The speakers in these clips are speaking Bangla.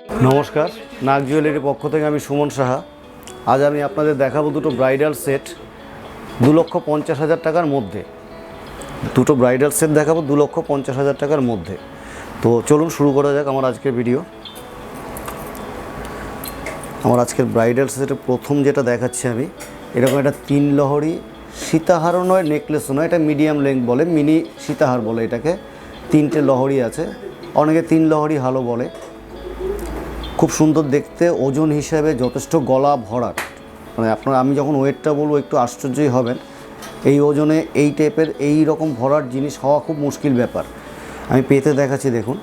নমস্কার, নাগ জুয়েলারির পক্ষ থেকে আমি সুমন সাহা। আজ আমি আপনাদের দেখাবো দুটো ব্রাইডাল সেট 2,50,000 টাকার মধ্যে। দুটো ব্রাইডাল সেট দেখাবো 2,50,000 টাকার মধ্যে। তো চলুন শুরু করা যাক আমার আজকের ভিডিও। আমার আজকের ব্রাইডাল সেটের প্রথম যেটা দেখাচ্ছি আমি, এরকম একটা 3 লহরি সীতাহারও নয়, নেকলেসও নয়, এটা মিডিয়াম লেন্থ বলে, মিনি সীতাহার বলে এটাকে। 3টে লহরি আছে, অনেকে 3 লহরি হালও বলে। খুব সুন্দর দেখতে, ওজন হিসাবে যথেষ্ট গলা ভরাট। মানে আমি যখন ওয়েটটা বলবো একটু আশ্চর্যই হবেন। এই ওজনে এই টাইপের এই রকম ভরাট জিনিস হওয়া খুব মুশকিল ব্যাপার। আমি পেতে দেখাচ্ছি, দেখুন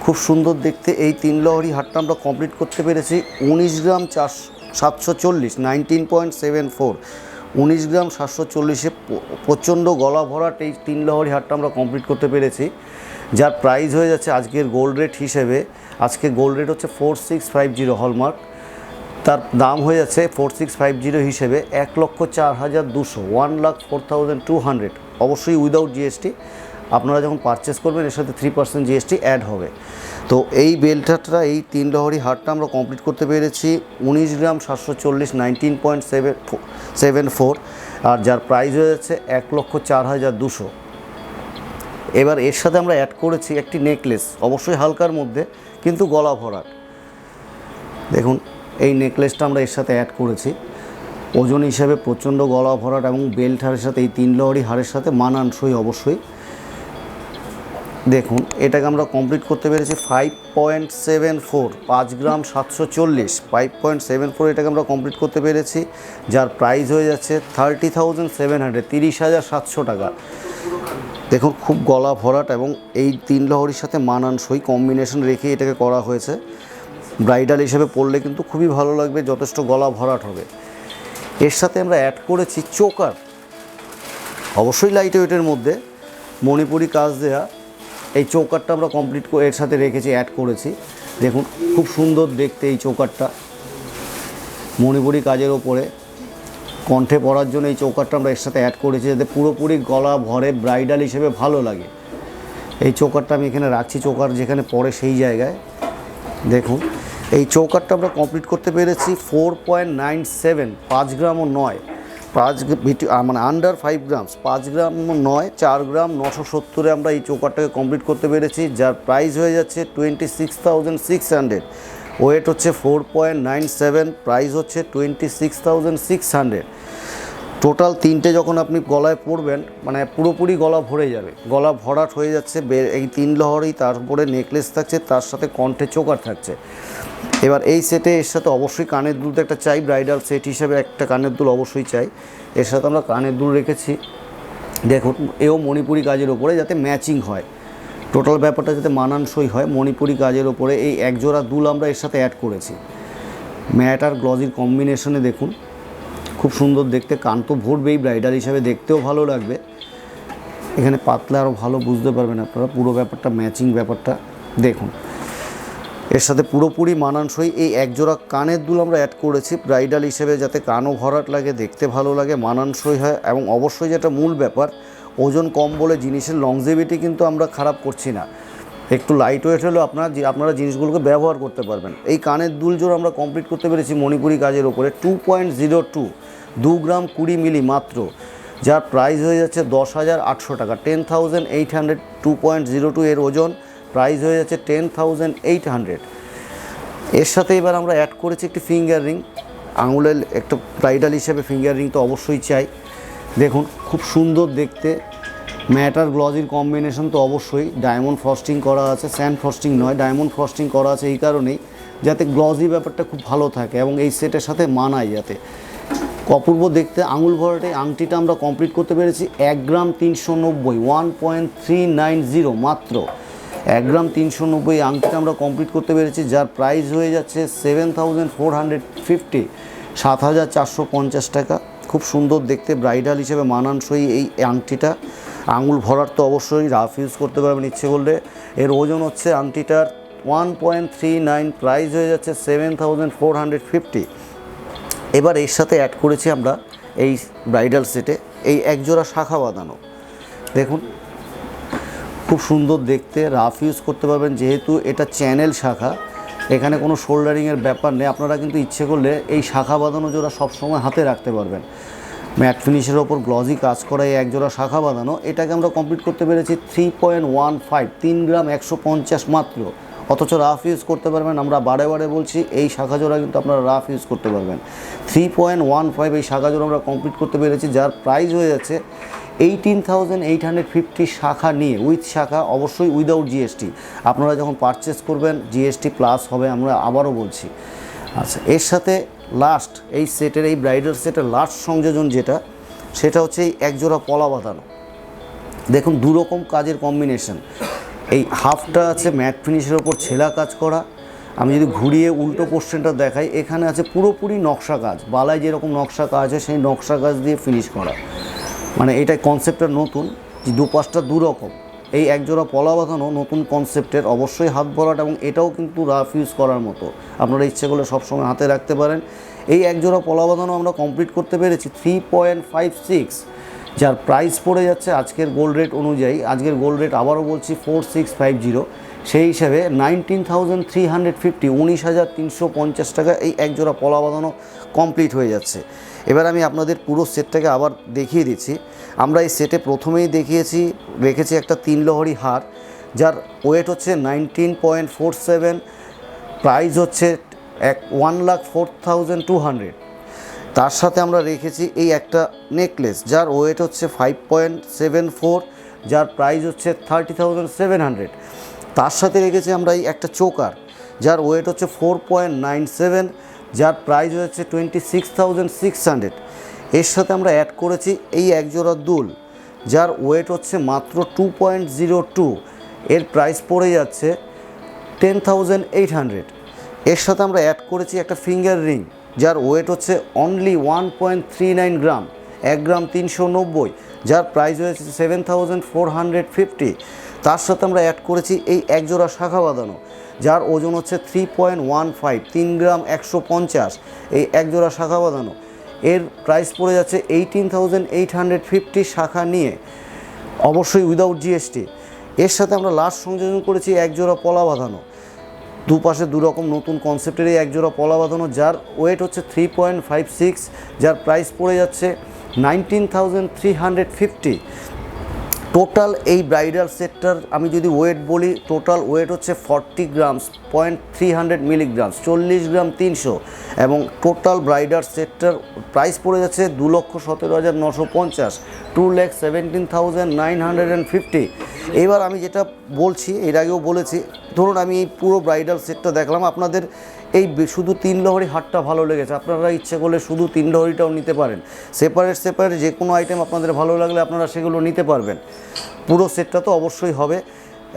খুব সুন্দর দেখতে। এই 3 লহরি হারটা আমরা কমপ্লিট করতে পেরেছি 19 গ্রাম 740, 19.74, 19 গ্রাম 740-এ প্রচণ্ড গলা ভরাট এই 3 লহরি হারটা আমরা কমপ্লিট করতে পেরেছি, যার প্রাইস হয়ে যাচ্ছে আজকের গোল্ড রেট হিসেবে। আজকে গোল্ড রেট হচ্ছে 4650 হলমার্ক, তার দাম হয়ে যাচ্ছে 4650 হিসেবে 1,04,200, 1,04,200, অবশ্যই উইদাউট জিএসটি। আপনারা যখন পারচেস করবেন এর সাথে 3% জিএসটি অ্যাড হবে। তো এই বেল্টটা, এই 3 লহরি হারটা আমরা কমপ্লিট করতে পেরেছি 19 গ্রাম 740, 19.74, আর যার প্রাইস হয়ে যাচ্ছে 1,04,200। এবার এর সাথে আমরা অ্যাড করেছি একটি নেকলেস, অবশ্যই হালকার মধ্যে কিন্তু গলা ভরাট। দেখুন এই নেকলেসটা আমরা এর সাথে অ্যাড করেছি, ওজন হিসাবে প্রচণ্ড গলা ভরাট এবং বেল্ট হারের সাথে এই 3 লহরি হারের সাথে মানানসই অবশ্যই। দেখুন এটাকে আমরা কমপ্লিট করতে পেরেছি 5.74, 5 গ্রাম 740, 5.74 এটাকে আমরা কমপ্লিট করতে পেরেছি, যার প্রাইস হয়ে যাচ্ছে 30,700, 30,700 টাকা। দেখুন খুব গলা ভরাট এবং এই 3 লহরির সাথে মানানসই কম্বিনেশন রেখে এটাকে করা হয়েছে। ব্রাইডাল হিসেবে পরলে কিন্তু খুবই ভালো লাগবে, যথেষ্ট গলা ভরাট হবে। এর সাথে আমরা অ্যাড করেছি চোকার, অবশ্যই লাইট ওয়েটের মধ্যে মণিপুরি কাজ দেয়া এই চৌকারটা আমরা কমপ্লিট করে এর সাথে রেখেছি, অ্যাড করেছি। দেখুন খুব সুন্দর দেখতে এই চৌকারটা, মণিপুরি কাজের ওপরে কণ্ঠে পরার জন্য এই চৌকারটা আমরা এর সাথে অ্যাড করেছি, যাতে পুরোপুরি গলা ভরে ব্রাইডাল হিসেবে ভালো লাগে। এই চৌকারটা আমি এখানে রাখছি, চৌকার যেখানে পড়ে সেই জায়গায়। দেখুন এই চৌকারটা আমরা কমপ্লিট করতে পেরেছি 4.97, 5 গ্রামও নয়, 5 মানে আন্ডার 5 গ্রামস, 5 গ্রামও নয়, 4 গ্রাম 970-এ আমরা এই চৌকারটাকে কমপ্লিট করতে পেরেছি, যার প্রাইস হয়ে যাচ্ছে 26,600। ওয়েট হচ্ছে 4.97, প্রাইস হচ্ছে 26,600। টোটাল 3টে যখন আপনি গলায় পরবেন মানে পুরোপুরি গলা ভরে যাবে, গলা ভরাট হয়ে যাচ্ছে। এই 3 লহরি, তারপরে নেকলেস থাকছে, তার সাথে কণ্ঠে চোকার থাকছে। এবার এই সেটে এর সাথে অবশ্যই কানের দুল তো একটা চাই, ব্রাইডাল সেট হিসেবে একটা কানের দুল অবশ্যই চাই। এর সাথে আমরা কানের দুল রেখেছি, দেখুন এও মণিপুরি কাজের ওপরে যাতে ম্যাচিং হয়, টোটাল ব্যাপারটা যাতে মানানসই হয়। মণিপুরি কাজের ওপরে এই একজোড়া দুল আমরা এর সাথে অ্যাড করেছি, ম্যাট আর গ্লজির কম্বিনেশনে। দেখুন খুব সুন্দর দেখতে, কান তো ভরবেই, ব্রাইডাল হিসাবে দেখতেও ভালো লাগবে। এখানে পাতলা আরও ভালো বুঝতে পারবেন আপনারা পুরো ব্যাপারটা, ম্যাচিং ব্যাপারটা। দেখুন এর সাথে পুরোপুরি মানানসই এই একজোড়া কানের দুল আমরা অ্যাড করেছি ব্রাইডাল হিসেবে, যাতে কানও ভরাট লাগে, দেখতে ভালো লাগে, মানানসই হয়। এবং অবশ্যই যেটা মূল ব্যাপার, ওজন কম বলে জিনিসের লংজিভিটি কিন্তু আমরা খারাপ করছি না। একটু লাইট ওয়েট হলেও আপনারা জিনিসগুলোকে ব্যবহার করতে পারবেন। এই কানের দুল জোড় আমরা কমপ্লিট করতে পেরেছি মণিপুরি কাজের ওপরে 2.02, 2 গ্রাম 20 মিলি মাত্র, যার প্রাইস হয়ে যাচ্ছে 10,800 টাকা, 10,800। 2.02 এর ওজন, প্রাইস হয়ে যাচ্ছে 10,800। এর সাথে এবার আমরা অ্যাড করেছি একটি ফিঙ্গার রিং, আঙুলের একটা ব্রাইডাল হিসেবে ফিঙ্গার রিং তো অবশ্যই চাই। দেখুন খুব সুন্দর দেখতে, ম্যাট আর গ্লজির কম্বিনেশন তো অবশ্যই। ডায়মন্ড ফ্রস্টিং করা আছে, স্যান্ড ফ্রস্টিং নয়, ডায়মন্ড ফ্রস্টিং করা আছে এই কারণেই যাতে গ্লজি ব্যাপারটা খুব ভালো থাকে এবং এই সেটের সাথে মানায়, যাতে অপূর্ব দেখতে। আঙুল ভরাটে আংটিটা আমরা কমপ্লিট করতে পেরেছি 1 গ্রাম 390, 1.390 মাত্র, 1 গ্রাম 390 আংটিটা আমরা কমপ্লিট করতে পেরেছি, যার প্রাইস হয়ে যাচ্ছে 7,450, 7,450 টাকা। খুব সুন্দর দেখতে, ব্রাইডাল হিসেবে মানানসই এই আংটিটা। আঙুল ভরাট তো অবশ্যই, রাফ ইউজ করতে পারবেন ইচ্ছে করলে। এর ওজন হচ্ছে আংটিটার 1.39, প্রাইস হয়ে যাচ্ছে 7,450। এবার এর সাথে অ্যাড করেছি আমরা এই ব্রাইডাল সেটে এই একজোড়া শাখা বাঁধানো। দেখুন খুব সুন্দর দেখতে, রাফ ইউজ করতে পারবেন। যেহেতু এটা চ্যানেল শাখা, এখানে কোনো শোল্ডারিংয়ের ব্যাপার নেই। আপনারা কিন্তু ইচ্ছে করলে এই শাখা বাঁধানো জোড়া সবসময় হাতে রাখতে পারবেন। ম্যাট ফিনিশের ওপর গ্লজি কাজ করা এই একজোড়া শাখা বাঁধানো, এটাকে আমরা কমপ্লিট করতে পেরেছি 3.15, 3 গ্রাম 150 মাত্র। অথচ রাফ ইউজ করতে পারবেন। আমরা বারে বারে বলছি এই শাখা জোড়া কিন্তু আপনারা রাফ ইউজ করতে পারবেন। 3.15 এই শাখা জোড়া আমরা কমপ্লিট করতে পেরেছি, যার প্রাইস হয়ে যাচ্ছে 18,850 শাখা নিয়ে, উইথ শাখা, অবশ্যই উইদাউট জিএসটি। আপনারা যখন পারচেস করবেন জিএসটি প্লাস হবে, আমরা আবারও বলছি। আচ্ছা, এর সাথে লাস্ট এই সেটের, এই ব্রাইডাল সেটের লাস্ট সংযোজন যেটা, সেটা হচ্ছে এই একজোড়া পলা বাঁধানো। দেখুন দুরকম কাজের কম্বিনেশন। এই হাফটা আছে ম্যাট ফিনিশের ওপর ছেলা কাজ করা। আমি যদি ঘুরিয়ে উল্টো পোর্শনটা দেখাই, এখানে আছে পুরোপুরি নকশা কাজ, বালায় যেরকম নকশা কাজ হয় সেই নকশা কাজ দিয়ে ফিনিশ করা। মানে এটাই কনসেপ্টটা নতুন, যে দুপাশটা দুরকম। এই একজোড়া পলা বাঁধানো নতুন কনসেপ্টের, অবশ্যই হাত ভরাট, এবং এটাও কিন্তু রাফ ইউজ করার মতো। আপনারা ইচ্ছে করলে সবসময় হাতে রাখতে পারেন। এই একজোড়া পলা বাঁধানো আমরা কমপ্লিট করতে পেরেছি 3.56, যার প্রাইস পড়ে যাচ্ছে আজকের গোল্ড রেট অনুযায়ী, আজকের গোল্ড রেট আবারও বলছি 4650, সেই হিসাবে 19,350, 19,350 টাকা এই একজোড়া পলা বাঁধানো কমপ্লিট হয়ে যাচ্ছে। এবার আমি আপনাদের পুরো সেটটাকে আবার দেখিয়ে দিচ্ছি। আমরা এই সেটে প্রথমেই রেখেছি একটা 3 লহরি হার, যার ওয়েট হচ্ছে 19.47, প্রাইস হচ্ছে 1,04,200। তার সাথে আমরা রেখেছি এই একটা নেকলেস, যার ওয়েট হচ্ছে 5.74, যার প্রাইস হচ্ছে 30,700। তার সাথে রেখেছি আমরা এই একটা চোকার, যার ওয়েট হচ্ছে 4.97, যার প্রাইস হচ্ছে 26,600। এর সাথে আমরা অ্যাড করেছি এই একজোড়া দুল, যার ওয়েট হচ্ছে মাত্র 2.02, এর প্রাইস পড়ে যাচ্ছে 10,800। এর সাথে আমরা অ্যাড করেছি একটা ফিঙ্গার রিং, যার ওয়েট হচ্ছে অনলি 1.39 গ্রাম, 1 গ্রাম 390, যার প্রাইস হয়েছে 7,450। তার সাথে আমরা অ্যাড করেছি এই একজোড়া শাখা বাঁধানো, যার ওজন হচ্ছে 3.15, 3 গ্রাম 150, এই একজোড়া শাখা বাঁধানো। এর প্রাইস পড়ে যাচ্ছে 18,850 শাখা নিয়ে, অবশ্যই উইদাউট জিএসটি। এর সাথে আমরা লাস্ট সংযোজন করেছি একজোড়া পলা বাঁধানো, দুপাশে দুরকম নতুন কনসেপ্টের এই একজোড়া পলা বাঁধানো, যার ওয়েট হচ্ছে 3.56, যার প্রাইস পড়ে যাচ্ছে 19,350। টোটাল এই ব্রাইডাল সেটটার আমি যদি ওয়েট বলি, টোটাল ওয়েট হচ্ছে 40 গ্রামস, 0.300 মিলিগ্রাম, 40 গ্রাম 300, এবং টোটাল ব্রাইডাল সেটটার প্রাইস পড়ে যাচ্ছে 2,17,950, 2,17,950। এবার আমি যেটা বলছি, এর আগেও বলেছি, ধরুন আমি এই পুরো ব্রাইডাল সেটটা দেখলাম, আপনাদের এই শুধু 3 লহরি হারটা ভালো লেগেছে, আপনারা ইচ্ছে করলে শুধু 3 লহরিটাও নিতে পারেন। সেপারেট যে কোনো আইটেম আপনাদের ভালো লাগলে আপনারা সেগুলো নিতে পারবেন। পুরো সেটটা তো অবশ্যই হবে।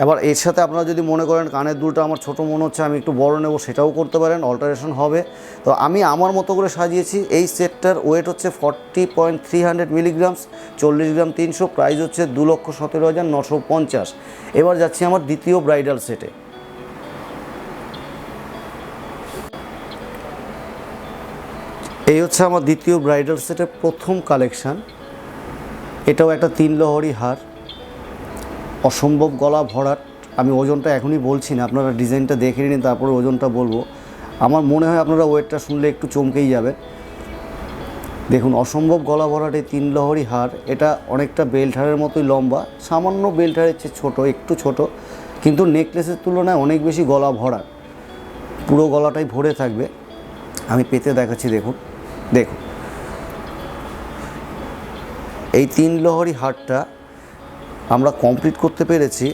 এবার এর সাথে আপনারা যদি মনে করেন কানের দুলটা আমার ছোটো মনে হচ্ছে, আমি একটু বড় নেব, সেটাও করতে পারেন, অল্টারেশন হবে। তো আমি আমার মতো করে সাজিয়েছি। এই সেটটার ওয়েট হচ্ছে 40.300 মিলিগ্রামস, 40 গ্রাম 300, প্রাইস হচ্ছে 2,17,950। এবার যাচ্ছি আমার দ্বিতীয় ব্রাইডাল সেটে। এই হচ্ছে আমার দ্বিতীয় ব্রাইডাল সেটের প্রথম কালেকশান। এটাও একটা 3 লহরি হার, অসম্ভব গলা ভরাট। আমি ওজনটা এখনই বলছি না, আপনারা ডিজাইনটা দেখে নিন, তারপরে ওজনটা বলবো। আমার মনে হয় আপনারা ওয়েটটা শুনলে একটু চমকেই যাবে। দেখুন অসম্ভব গলা ভরাট এই 3 লহরি হার। এটা অনেকটা বেল্ট হারের মতোই লম্বা, সামান্য বেল্ট হারের চেয়ে ছোটো, একটু ছোট, কিন্তু নেকলেসের তুলনায় অনেক বেশি গলা ভরাট, পুরো গলাটাই ভরে থাকবে। আমি পেতে দেখাচ্ছি, দেখুন এই 3 লহরি হারটা আমরা কমপ্লিট করতে পেরেছি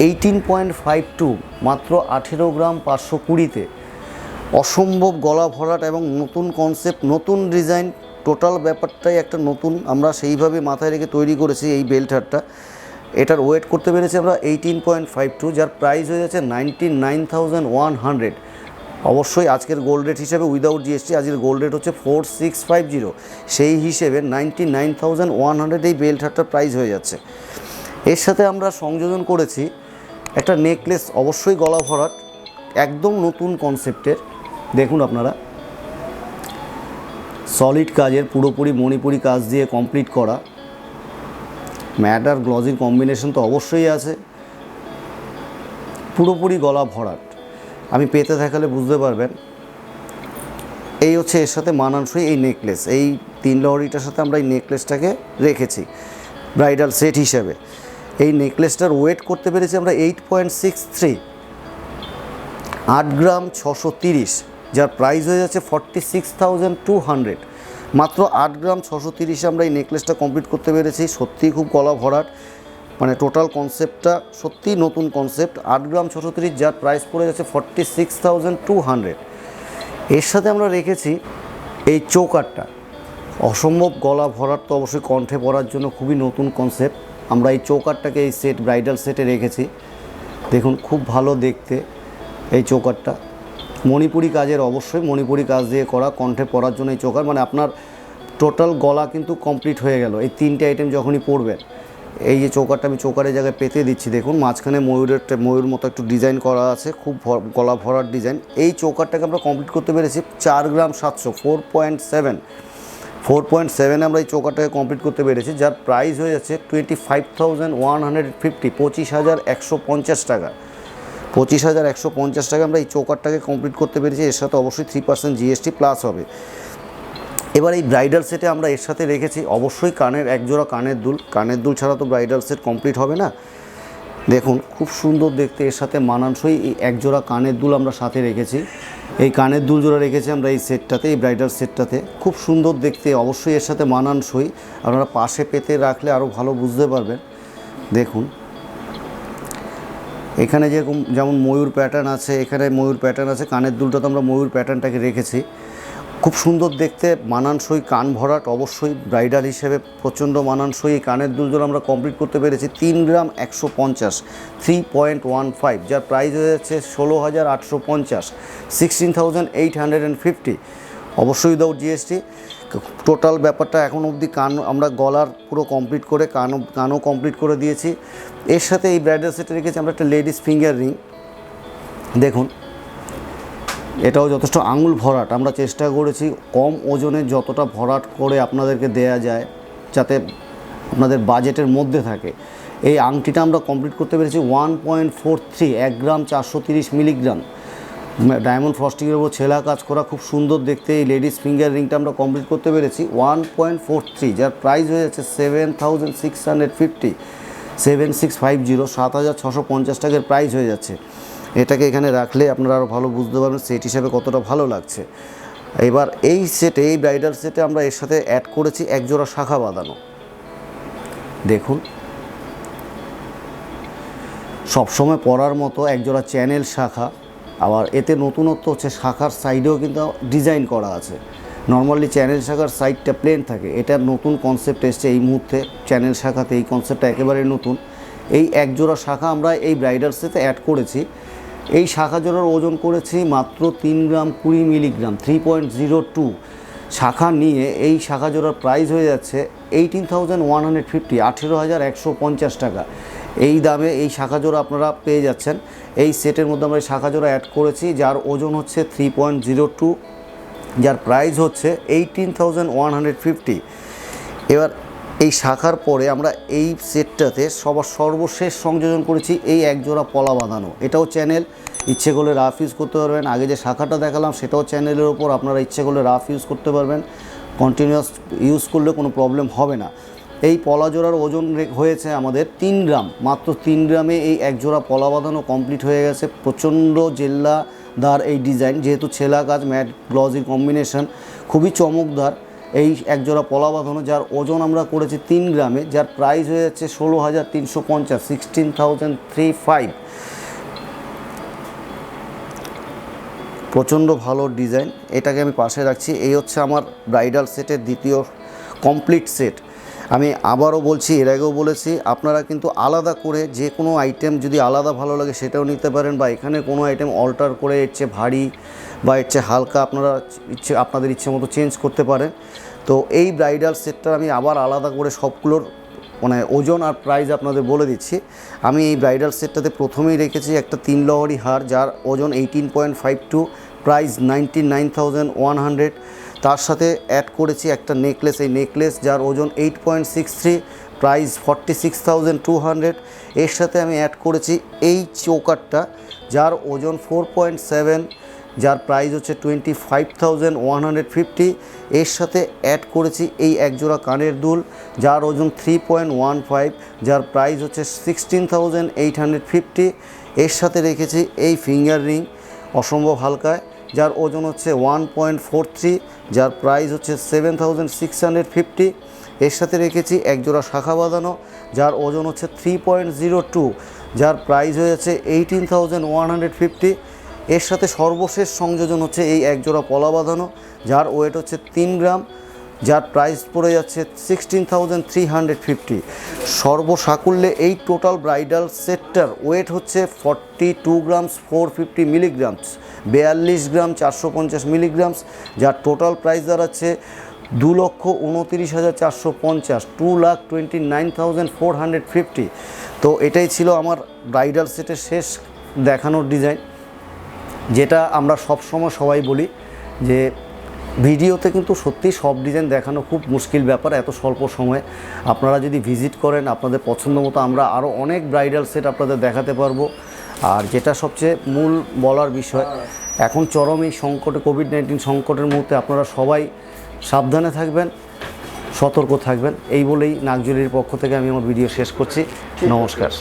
18.52, মাত্র 18 গ্রাম 520-তে। অসম্ভব গলা ভরাট এবং নতুন কনসেপ্ট, নতুন ডিজাইন, টোটাল ব্যাপারটাই একটা নতুন, আমরা সেইভাবে মাথায় রেখে তৈরি করেছি এই বেল্ট হারটা। এটার ওয়েট করতে পেরেছি আমরা 18.52, যার প্রাইস হয়ে যাচ্ছে 99,100। অবশ্যই আজকের গোল্ড রেট হিসেবে উইদাউট জিএসটি আজকের গোল্ড রেট হচ্ছে 4650, সেই হিসেবে 99,100 এই বেল্ট হারটার প্রাইস হয়ে যাচ্ছে। এর সাথে আমরা সংযোজন করেছি একটা নেকলেস, অবশ্যই গলা ভরাট, একদম নতুন কনসেপ্টের। দেখুন আপনারা, সলিড কাজের, পুরোপুরি মণিপুরি কাজ দিয়ে কমপ্লিট করা। ম্যাট আর গ্লজির কম্বিনেশন তো অবশ্যই আছে, পুরোপুরি গলা ভরাট। আমি পেতে দেখালে বুঝতে পারবেন। এই হচ্ছে এর সাথে মানানসই এই নেকলেস, এই 3 লহরিটার সাথে আমরা এই নেকলেসটাকে রেখেছি ব্রাইডাল সেট হিসেবে। এই নেকলেসটার ওয়েট করতে পেরেছি আমরা 8.63, 8 গ্রাম 630, যার প্রাইস হয়ে যাচ্ছে 46,200। মাত্র 8 গ্রাম 630 আমরা এই নেকলেসটা কমপ্লিট করতে পেরেছি। সত্যিই খুব গলা ভরাট, মানে টোটাল কনসেপ্টটা সত্যিই নতুন কনসেপ্ট। 8 গ্রাম 630, যার প্রাইস পড়ে যাচ্ছে 46,200। এর সাথে আমরা রেখেছি এই চৌকারটা, অসম্ভব গলা ভরাট, তো অবশ্যই কণ্ঠে পরার জন্য খুবই নতুন কনসেপ্ট। আমরা এই চৌকারটাকে এই সেট ব্রাইডাল সেটে রেখেছি। দেখুন খুব ভালো দেখতে এই চৌকারটা, মণিপুরি কাজের, অবশ্যই মণিপুরি কাজ দিয়ে করা, কণ্ঠে পরার জন্য এই চৌকার, মানে আপনার টোটাল গলা কিন্তু কমপ্লিট হয়ে গেল এই 3টে আইটেম যখনই পরবেন। এই যে চৌকারটা আমি চৌকারের জায়গায় পেতে দিচ্ছি, দেখুন মাঝখানে ময়ূর মতো একটু ডিজাইন করা আছে, খুব গলা ভরার ডিজাইন। এই চৌকারটাকে আমরা কমপ্লিট করতে পেরেছি 4 গ্রাম 700, 4.7 আমরা এই চৌকারটাকে কমপ্লিট করতে পেরেছি, যার প্রাইস হয়ে যাচ্ছে 25,150, 25,150 টাকা। 25,150 টাকা আমরা এই চৌকারটাকে কমপ্লিট করতে পেরেছি। এর সাথে অবশ্যই 3% জিএসটি প্লাস হবে। এবার এই ব্রাইডাল সেটে আমরা এর সাথে রেখেছি অবশ্যই কানের একজোড়া কানের দুল ছাড়া তো ব্রাইডাল সেট কমপ্লিট হবে না। দেখুন খুব সুন্দর দেখতে, এর সাথে মানানসই এই একজোড়া কানের দুল আমরা সাথে রেখেছি। এই কানের দুল জোড়া রেখেছি আমরা এই সেটটাতে, এই ব্রাইডাল সেটটাতে, খুব সুন্দর দেখতে, অবশ্যই এর সাথে মানানসই। আপনারা পাশে পেতে রাখলে আরও ভালো বুঝতে পারবেন। দেখুন এখানে যেমন ময়ূর প্যাটার্ন আছে, এখানে ময়ূর প্যাটার্ন আছে, কানের দুলটাতে আমরা ময়ূর প্যাটার্নটাকে রেখেছি। খুব সুন্দর দেখতে, মানানসই, কান ভরাট, অবশ্যই ব্রাইডাল হিসেবে প্রচণ্ড মানানসই। এই কানের দুলজোড়া আমরা কমপ্লিট করতে পেরেছি 3 গ্রাম 150, 3.15, যার প্রাইস হয়ে যাচ্ছে 16,850, 16,850, অবশ্যই উইদাউট জিএসটি। টোটাল ব্যাপারটা এখন অবধি কান আমরা গলার পুরো কমপ্লিট করে কানও কমপ্লিট করে দিয়েছি। এর সাথে এই ব্রাইডাল সেটে রেখেছি আমরা একটা লেডিস ফিঙ্গার রিং। দেখুন এটাও যথেষ্ট আঙুল ভরাট, আমরা চেষ্টা করেছি কম ওজনের যতটা ভরাট করে আপনাদেরকে দেয়া যায় যাতে আপনাদের বাজেটের মধ্যে থাকে। এই আংটিটা আমরা কমপ্লিট করতে পেরেছি 1.43, 1 গ্রাম 430 মিলিগ্রাম, ডায়মন্ড ফ্রস্টিংয়ের উপর ছেলা কাজ করা, খুব সুন্দর দেখতে। এই লেডিস ফিঙ্গার রিংটা আমরা কমপ্লিট করতে পেরেছি 1.43, যার প্রাইস হয়ে যাচ্ছে 7,650, 7650, 7,650 টাকার প্রাইস হয়ে যাচ্ছে। এটাকে এখানে রাখলে আপনারা আরও ভালো বুঝতে পারবেন সেট হিসাবে কতটা ভালো লাগছে। এবার এই সেটে, এই ব্রাইডাল সেটে আমরা এর সাথে অ্যাড করেছি একজোড়া শাখা বাঁধানো। দেখুন সবসময় পরার মতো একজোড়া চ্যানেল শাখা, আবার এতে নতুনত্ব হচ্ছে শাখার সাইডেও কিন্তু ডিজাইন করা আছে। নর্মালি চ্যানেল শাখার সাইডটা প্লেন থাকে, এটার নতুন কনসেপ্ট এসছে এই মুহূর্তে চ্যানেল শাখাতে, এই কনসেপ্টটা একেবারে নতুন। এই একজোড়া শাখা আমরা এই ব্রাইডাল সেটে অ্যাড করেছি। এই শাখা জোড়ার ওজন করেছি মাত্র 3 গ্রাম 20 মিলিগ্রাম, 3.02। শাখা নিয়ে এই শাখা জোড়ার প্রাইস হয়ে যাচ্ছে 18,150, 18,150 টাকা। এই দামে এই শাখা জোড়া আপনারা পেয়ে যাচ্ছেন। এই সেটের মধ্যে আমরা এই শাখা জোড়া অ্যাড করেছি, যার ওজন হচ্ছে 3.02, যার প্রাইস হচ্ছে 18,150। এবার এই শাখার পরে আমরা এই সেটটাতে সর্বশেষ সংযোজন করেছি এই একজোড়া পলা বাঁধানো। এটাও চ্যানেল, ইচ্ছে করলে রাফ ইউজ করতে পারবেন। আগে যে শাখাটা দেখালাম সেটাও চ্যানেলের ওপর, আপনারা ইচ্ছে করলে রাফ ইউজ করতে পারবেন, কন্টিনিউয়াস ইউজ করলে কোনো প্রবলেম হবে না। এই পলা জোড়ার ওজন হয়েছে আমাদের 3 গ্রাম, মাত্র 3 গ্রামে এই একজোড়া পলা বাঁধানো কমপ্লিট হয়ে গেছে। প্রচণ্ড জেল্লাদার এই ডিজাইন, যেহেতু ছেলা কাজ ম্যাট গ্লজির কম্বিনেশন, খুবই চমকদার এই একজোড়া পলা বাঁধানো, যার ওজন আমরা করেছি 3 গ্রামে, যার প্রাইস হয়ে যাচ্ছে 16,350, 16,350। প্রচণ্ড ভালো ডিজাইন, এটাকে আমি পাশে রাখছি। এই হচ্ছে আমার ব্রাইডাল সেটের দ্বিতীয় কমপ্লিট সেট। আমি আবারও বলছি, এর আগেও বলেছি, আপনারা কিন্তু আলাদা করে যে কোনো আইটেম যদি আলাদা ভালো লাগে সেটাও নিতে পারেন, বা এখানে কোনো আইটেম অল্টার করে এর চেয়ে ভারী বা এর চেয়ে হালকা আপনারা আপনাদের ইচ্ছে মতো চেঞ্জ করতে পারেন। তো এই ব্রাইডাল সেটটা আমি আবার আলাদা করে সবগুলোর মানে ওজন আর প্রাইস আপনাদের বলে দিচ্ছি। আমি এই ব্রাইডাল সেটটাতে প্রথমেই রেখেছি একটা 3 লহরি হার, যার ওজন 18.52, প্রাইস 99,100। তার সাথে অ্যাড করেছি একটা নেকলেস, এই নেকলেস যার ওজন 8.63, প্রাইস 46,200। এর সাথে আমি অ্যাড করেছি এই চৌকারটা, যার ওজন 4.7, যার প্রাইস হচ্ছে 25,150। এর সাথে অ্যাড করেছি এই একজোড়া কানের দুল, যার ওজন 3.15, যার প্রাইস হচ্ছে 16,850। এর সাথে রেখেছি এই ফিঙ্গার রিং অসম্ভব হালকায়, যার ওজন হচ্ছে 1.43, যার প্রাইস হচ্ছে 7,650। এর সাথে রেখেছি একজোড়া শাখা বাঁধানো, যার ওজন হচ্ছে 3.02, যার প্রাইস হয়ে যাচ্ছে 18,150। এর সাথে সর্বশেষ সংযোজন হচ্ছে এই একজোড়া পলা বাঁধানো, যার ওয়েট হচ্ছে 3 গ্রাম, যার প্রাইস পড়ে যাচ্ছে 16,350। সর্বসাকুল্যে এই টোটাল ব্রাইডাল সেটটার ওয়েট হচ্ছে 42 গ্রামস 450 মিলিগ্রামস, 42 গ্রাম 450 মিলিগ্রামস, যার টোটাল প্রাইস দাঁড়াচ্ছে 2,29,450, 2,29,450। তো এটাই ছিল আমার ব্রাইডাল সেটের শেষ দেখানোর ডিজাইন, যেটা আমরা সবসময় সবাই বলি যে ভিডিওতে কিন্তু সত্যি সব ডিজাইন দেখানো খুব মুশকিল ব্যাপার এত স্বল্প সময়ে। আপনারা যদি ভিজিট করেন আপনাদের পছন্দ মতো আমরা আরও অনেক ব্রাইডাল সেট আপনাদের দেখাতে পারবো। আর যেটা সবচেয়ে মূল বলার বিষয়, এখন চরম এই সংকটে, কোভিড-19 সংকটের মুহূর্তে আপনারা সবাই সাবধানে থাকবেন, সতর্ক থাকবেন, এই বলেই নাগজুয়েলারির পক্ষ থেকে আমি আমার ভিডিও শেষ করছি। নমস্কার।